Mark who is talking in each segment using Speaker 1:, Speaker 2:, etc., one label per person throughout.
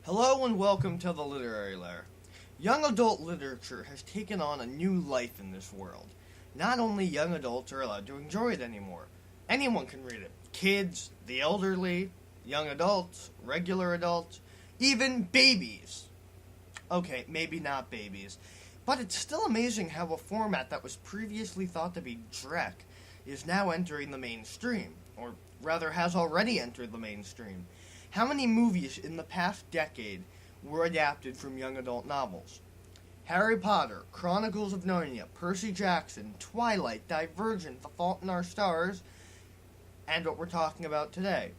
Speaker 1: Hello and welcome to the Literary Lair. Young adult literature has taken on a new life in this world. Not only young adults are allowed to enjoy it anymore. Anyone can read it. Kids, the elderly, young adults, regular adults, even babies. Okay, maybe not babies. But it's still amazing how a format that was previously thought to be dreck is now entering the mainstream, or rather has already entered the mainstream. How many movies in the past decade were adapted from young adult novels? Harry Potter, Chronicles of Narnia, Percy Jackson, Twilight, Divergent, The Fault in Our Stars, and what we're talking about today,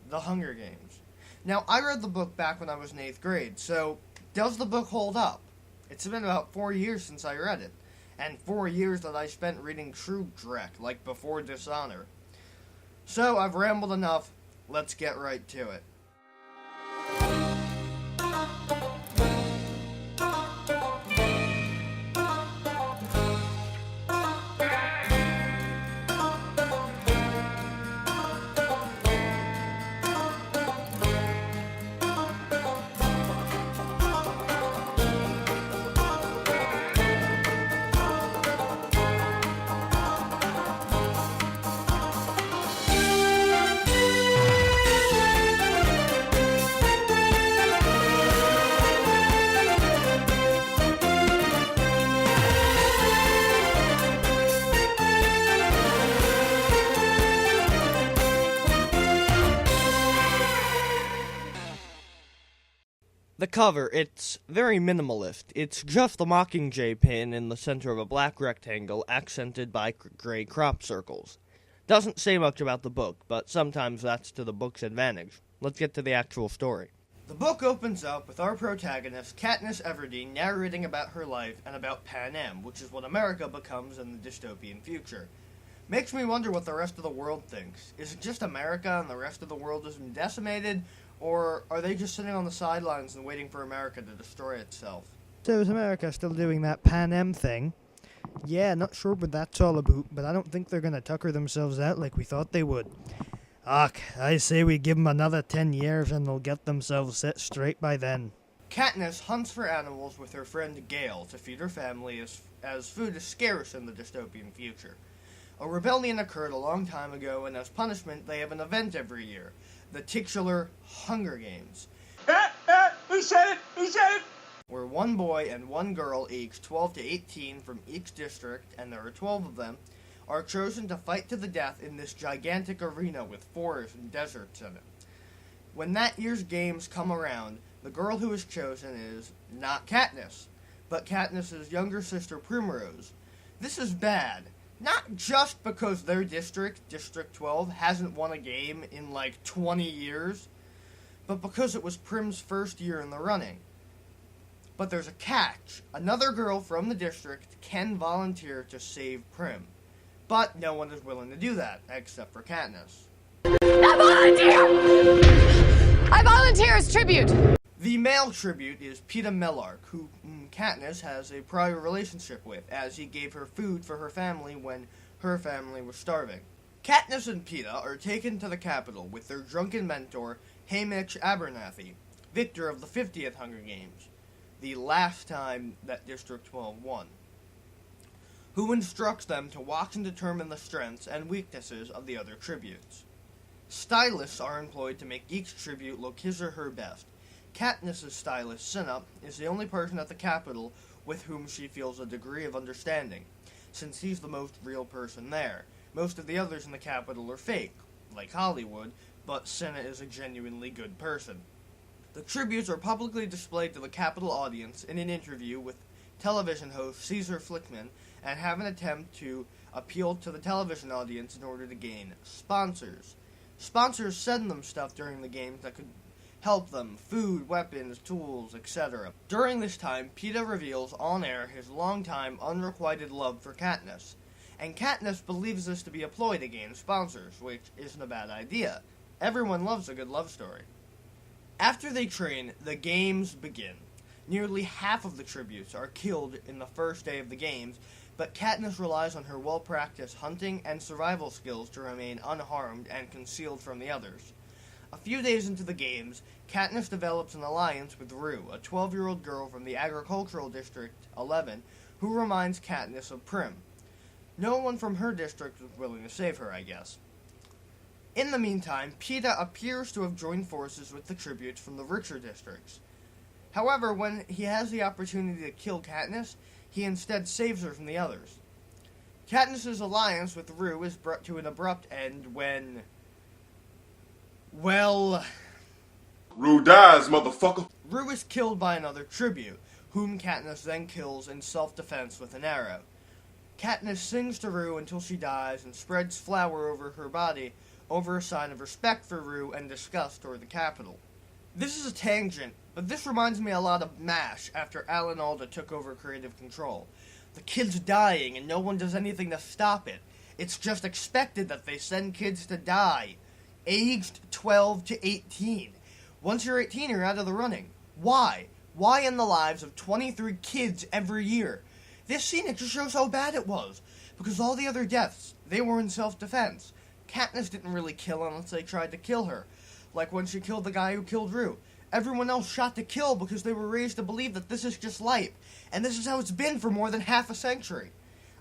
Speaker 1: The Hunger Games. Now, I read the book back when I was in 8th grade, so does the book hold up? It's been about 4 years since I read it, and 4 years that I spent reading true dreck, like Before Dishonor. So, I've rambled enough, let's get right to it. The cover, it's very minimalist. It's just the Mockingjay pin in the center of a black rectangle accented by gray crop circles. Doesn't say much about the book, but sometimes that's to the book's advantage. Let's get to the actual story. The book opens up with our protagonist, Katniss Everdeen, narrating about her life and about Panem, which is what America becomes in the dystopian future. Makes me wonder what the rest of the world thinks. Is it just America and the rest of the world has been decimated? Or are they just sitting on the sidelines and waiting for America to destroy itself?
Speaker 2: So is America still doing that Panem thing? Yeah, not sure what that's all about, but I don't think they're gonna tucker themselves out like we thought they would. Ach, I say we give them another 10 years and they'll get themselves set straight by then.
Speaker 1: Katniss hunts for animals with her friend Gale to feed her family as food is scarce in the dystopian future. A rebellion occurred a long time ago, and as punishment, they have an event every year. The titular Hunger Games.
Speaker 3: Who said it? Who said it?
Speaker 1: Where one boy and one girl aged 12 to 18 from each district, and there are 12 of them, are chosen to fight to the death in this gigantic arena with forests and deserts in it. When that year's games come around, the girl who is chosen is not Katniss, but Katniss's younger sister Primrose. This is bad. Not just because their district, District 12, hasn't won a game in like 20 years, but because it was Prim's first year in the running. But there's a catch. Another girl from the district can volunteer to save Prim. But no one is willing to do that, except for Katniss.
Speaker 4: I volunteer! I volunteer as tribute!
Speaker 1: The male tribute is Peeta Mellark, who Katniss has a prior relationship with, as he gave her food for her family when her family was starving. Katniss and Peeta are taken to the capital with their drunken mentor, Haymitch Abernathy, victor of the 50th Hunger Games, the last time that District 12 won, who instructs them to watch and determine the strengths and weaknesses of the other tributes. Stylists are employed to make each tribute look his or her best. Katniss's stylist, Cinna, is the only person at the Capitol with whom she feels a degree of understanding, since he's the most real person there. Most of the others in the Capitol are fake, like Hollywood, but Cinna is a genuinely good person. The tributes are publicly displayed to the Capitol audience in an interview with television host Caesar Flickman, and have an attempt to appeal to the television audience in order to gain sponsors. Sponsors send them stuff during the games that could help them, food, weapons, tools, etc. During this time, Peeta reveals on air his longtime unrequited love for Katniss, and Katniss believes this to be a ploy to gain sponsors, which isn't a bad idea. Everyone loves a good love story. After they train, the games begin. Nearly half of the tributes are killed in the first day of the games, but Katniss relies on her well-practiced hunting and survival skills to remain unharmed and concealed from the others. A few days into the games, Katniss develops an alliance with Rue, a 12-year-old girl from the Agricultural District 11, who reminds Katniss of Prim. No one from her district was willing to save her, I guess. In the meantime, Peeta appears to have joined forces with the tributes from the richer districts. However, when he has the opportunity to kill Katniss, he instead saves her from the others. Katniss's alliance with Rue is brought to an abrupt end when... well...
Speaker 5: Rue dies, motherfucker.
Speaker 1: Rue is killed by another tribute, whom Katniss then kills in self-defense with an arrow. Katniss sings to Rue until she dies and spreads flour over her body over a sign of respect for Rue and disgust toward the capital. This is a tangent, but this reminds me a lot of MASH after Alan Alda took over creative control. The kid's dying and no one does anything to stop it. It's just expected that they send kids to die. Aged 12 to 18. Once you're 18, you're out of the running. Why? Why in the lives of 23 kids every year? This scene, it just shows how bad it was. Because all the other deaths, they were in self-defense. Katniss didn't really kill unless they tried to kill her. Like when she killed the guy who killed Rue. Everyone else shot to kill because they were raised to believe that this is just life. And this is how it's been for more than half a century.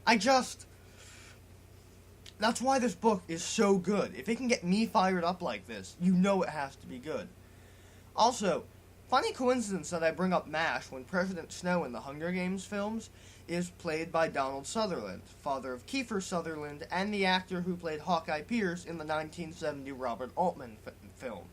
Speaker 1: That's why this book is so good. If it can get me fired up like this, you know it has to be good. Also, funny coincidence that I bring up MASH when President Snow in the Hunger Games films is played by Donald Sutherland, father of Kiefer Sutherland, and the actor who played Hawkeye Pierce in the 1970 Robert Altman film.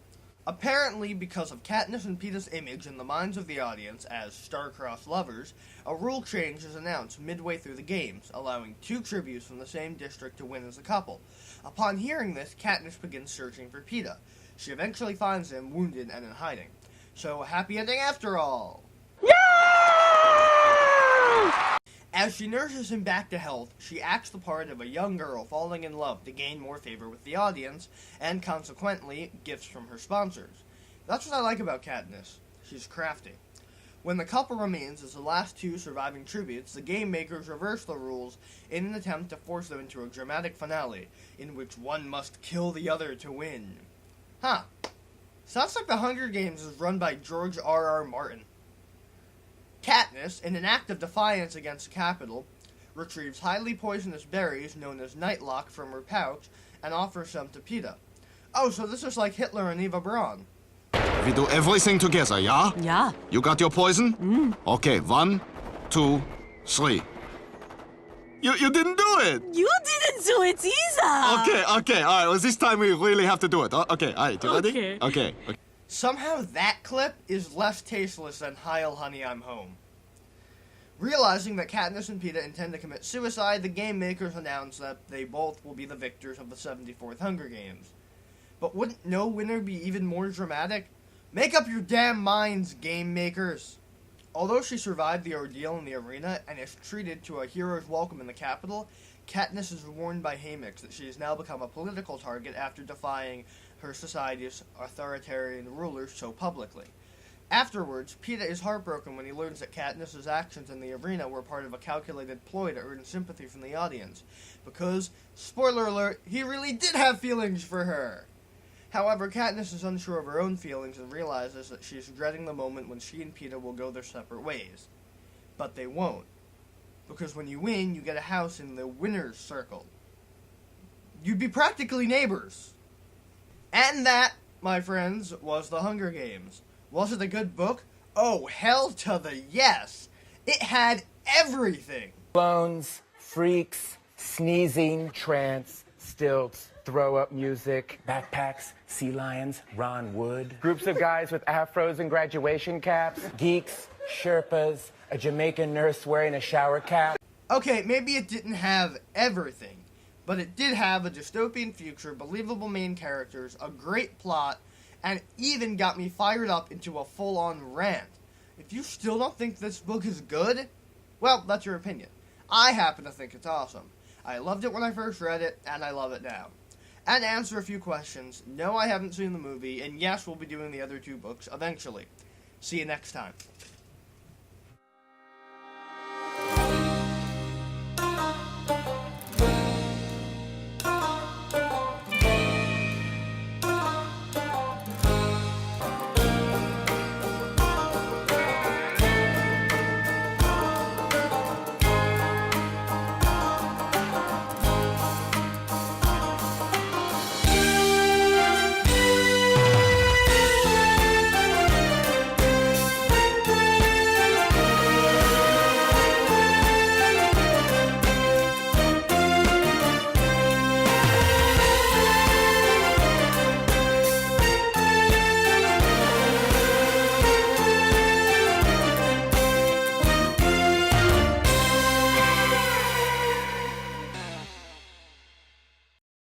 Speaker 1: Apparently, because of Katniss and Peeta's image in the minds of the audience as star-crossed lovers, a rule change is announced midway through the games, allowing 2 tributes from the same district to win as a couple. Upon hearing this, Katniss begins searching for Peeta. She eventually finds him, wounded and in hiding. So, a happy ending after all! As she nurses him back to health, she acts the part of a young girl falling in love to gain more favor with the audience, and consequently, gifts from her sponsors. That's what I like about Katniss. She's crafty. When the couple remains as the last 2 surviving tributes, the game makers reverse the rules in an attempt to force them into a dramatic finale, in which one must kill the other to win. Huh. Sounds like the Hunger Games is run by George R.R. Martin. Katniss, in an act of defiance against the capital, retrieves highly poisonous berries known as Nightlock from her pouch and offers some to Peeta. Oh, so this is like Hitler and Eva Braun.
Speaker 6: We do everything together, yeah?
Speaker 7: Yeah.
Speaker 6: You got your poison? Okay, 1, 2, 3. You didn't do it!
Speaker 7: You didn't do it either!
Speaker 6: Okay, alright, well this time we really have to do it. Okay, alright, you ready? Okay.
Speaker 1: Somehow that clip is less tasteless than Heil Honey, I'm Home. Realizing that Katniss and Peeta intend to commit suicide, the game makers announce that they both will be the victors of the 74th Hunger Games. But wouldn't no winner be even more dramatic? Make up your damn minds, game makers! Although she survived the ordeal in the arena and is treated to a hero's welcome in the capital, Katniss is warned by Haymitch that she has now become a political target after defying her society's authoritarian rulers so publicly. Afterwards, Peeta is heartbroken when he learns that Katniss's actions in the arena were part of a calculated ploy to earn sympathy from the audience, because, spoiler alert, he really did have feelings for her. However, Katniss is unsure of her own feelings and realizes that she is dreading the moment when she and Peeta will go their separate ways. But they won't, because when you win, you get a house in the winner's circle. You'd be practically neighbors. And that, my friends, was The Hunger Games. Was it a good book? Oh, hell to the yes! It had everything!
Speaker 8: Bones, freaks, sneezing, trance, stilts, throw-up music, backpacks, sea lions, Ron Wood, groups of guys with afros and graduation caps, geeks, Sherpas, a Jamaican nurse wearing a shower cap.
Speaker 1: Okay, maybe it didn't have everything, but it did have a dystopian future, believable main characters, a great plot, and even got me fired up into a full-on rant. If you still don't think this book is good, well, that's your opinion. I happen to think it's awesome. I loved it when I first read it, and I love it now. And to answer a few questions, no, I haven't seen the movie, and yes, we'll be doing the other 2 books eventually. See you next time.